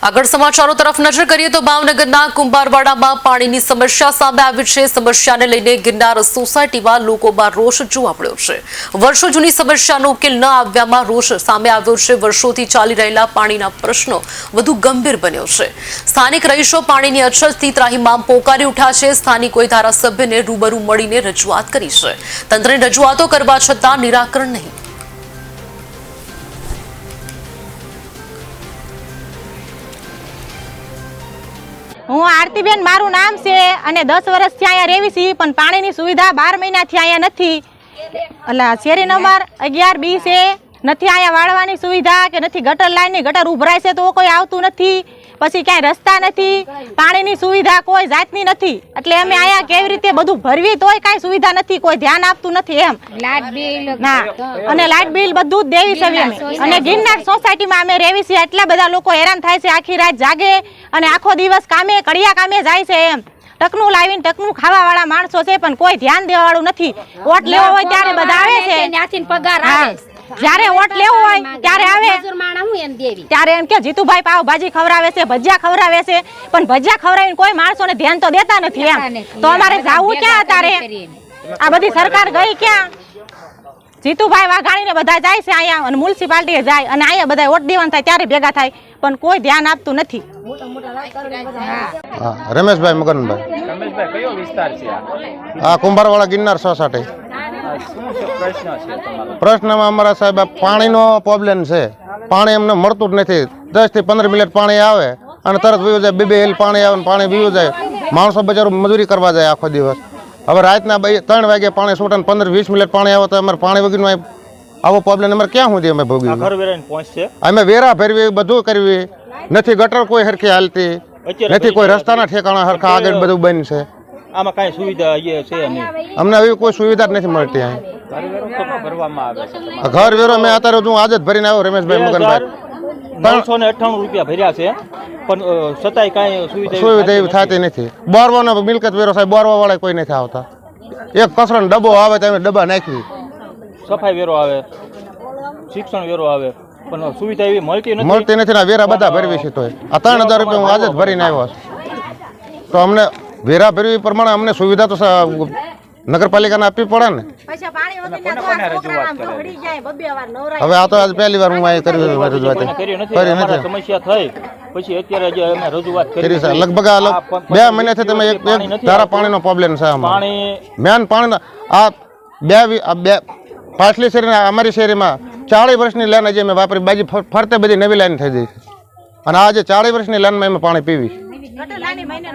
આગળ સમાચારો તરફ નજર કરીએ તો ભાવનગરના કુંભારવાડામાં પાણીની સમસ્યા સામે આવી છે। સમસ્યાને લઈને ગિરનાર સોસાયટીમાં લોકોમાં રોષ જોવા મળ્યો છે। વર્ષો જૂની સમસ્યાનો ઉકેલ ન આવ્યામાં રોષ સામે આવ્યો છે। વર્ષોથી ચાલી રહેલા પાણીના પ્રશ્નો વધુ ગંભીર બન્યો છે। સ્થાનિક રહીશો પાણીની અછતથી ત્રાહિમામ પોકારી ઉઠ્યા છે। સ્થાનિકોએ ધારાસભ્યને રૂબરૂ મળીને રજૂઆત કરી છે। તંત્રની રજૂઆતો કરવા છતાં નિરાકરણ નહીં। હું આરતીબેન મારું નામ છે અને 10 વર્ષથી અહીંયા રહેવી છીએ પણ પાણીની સુવિધા 12 મહિનાથી અહીંયા નથી। એટલે શેરી નંબર 11 બી છે, નથી અહીંયા વાળવાની સુવિધા કે નથી ગટર લાઈનની ગટર ઉભરાય છે તો કોઈ આવતું નથી, પછી ક્યાંય રસ્તા નથી, પાણીની સુવિધા કોઈ જાતની નથી। એટલે અમે અહીંયા કેવી રીતે બધું ભરવી તોય કાંઈ સુવિધા નથી, કોઈ ધ્યાન આપતું નથી એમ। લાઇટ બિલ ના અને લાઇટ બિલ બધું જ દેવી છે અમે। અને ગિરનાર સોસાયટીમાં અમે રહેવી છીએ, એટલા બધા લોકો હેરાન થાય છે, આખી રાત જાગે અને આખો દિવસ કામે કડિયા કામે જાય છે એમ। ટકનું લાવીને ટકનું ખાવા વાળા માણસો છે પણ કોઈ ધ્યાન દેવા વાળું નથી। વોટ લેવો હોય ત્યારે બધા આવે છે, ત્યાંથી પગાર આવે, જ્યારે વોટ લેવો હોય ત્યારે આવે, ત્યારે એમ કે જીતુભાઈ પાવભાજી ખવડાવે છે, ભજીયા ખવડાવે છે, પણ ભજીયા ખવડાવીને કોઈ માણસોને ધ્યાન તો દેતા નથી એમ। તો અમારે જાવું ક્યાં અત્યારે? આ બધી સરકાર ગઈ ક્યાં? જીતુભાઈ વાઘાણીને બધા જાય છે અહીંયા અને મ્યુનિસિપાલિટીએ જાય અને અહીંયા બધા વોટ દેવાનું થાય ત્યારે ભેગા થાય પણ કોઈ ધ્યાન આપતું નથી। રમેશભાઈ મગનભાઈ। રમેશભાઈ, કયો વિસ્તાર છે આ કુંભારવાડા ગિરનાર સોસાયટી। પ્રશ્નમાં અમારા સાહેબ પાણીનો પ્રોબ્લેમ છે। પાણી અમને મળતું જ નથી। 10 થી 15 મિનિટ પાણી આવે અને તરત વીવું જાય, 2 હેલ પાણી આવે, પાણી વીવું જાય, માણસો બજારો મજૂરી કરવા જાય આખો દિવસ। હવે રાતના 3 વાગે પાણી છૂટે 15-20 મિનિટ પાણી આવે તો અમારે પાણી વગરનો આવો પ્રોબ્લેમ અમારે ક્યાં સુધી અમે ભોગવીએ? અમે વેરા ભરવી, બધું કરવી, નથી ગટર કોઈ હરખી હાલતી, નથી કોઈ રસ્તાના ઠેકાણા હરખા, આગળ બધું બંધ છે। આમાં કઈ સુવિધા છે નહીં? અમને એવી કોઈ સુવિધા જ નથી મળતી। ઘર વેરો મેં અત્યારે હું આજે જ ભરીને આવ્યો રમેશભાઈ મગનભાઈ। 398 રૂપિયા ભર્યા છે પણ છતાંય કઈ સુવિધા એવી થતી નથી। બોરવાનો મિલકત વેરો સાહેબ બોરવા વાળા કોઈ નથી આવતા। એક કચરાનો ડબ્બો આવે તો અમે ડબ્બા નાખી, સફાઈ વેરો આવે, શિક્ષણ વેરો આવે, પણ સુવિધા એવી મળતી નથી ને વેરા બધા ભરવી છે તોય આ 3000 રૂપિયા હું આજે જ ભરીને આવ્યો છું। તો અમને વેરા ભરવી પ્રમાણે અમને સુવિધા તો નગરપાલિકાને આપવી પડે ને। હવે આ તો આજ પહેલી વાર હું અહીં કરી સમસ્યા થઈ પછી અત્યારે જે અમે રજૂઆત કરી છે। લગભગ 2 મહિનાથી તમે એક ધારા પાણીનો પ્રોબ્લેમ છે। મેન પાણીનો આ પાછલી શેરીના અમારી શેરીમાં 40 વર્ષની લાઈન હજી અમે વાપરી, બાજી ફરતે બધી નવી લાઈન થઈ ગઈ છે અને આજે 40 વર્ષની લાઈનમાં અમે પાણી પીવી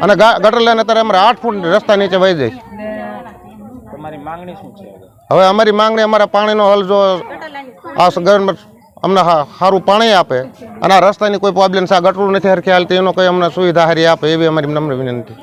અને ગટર લાઈન અત્યારે અમારે 8 ફૂટ રસ્તા નીચે વહી જાય। તમારી માંગણી શું છે? હવે અમારી માંગણી અમારા પાણીનો હલ જો આ ગવર્મેન્ટ અમને સારું પાણી આપે અને આ રસ્તાની કોઈ પ્રોબ્લેમ છે, આ ગટરું નથી હરખી હાલતી, એનો કોઈ અમને સુવિધા હારી આપે એવી અમારી નમ્ર વિનંતી।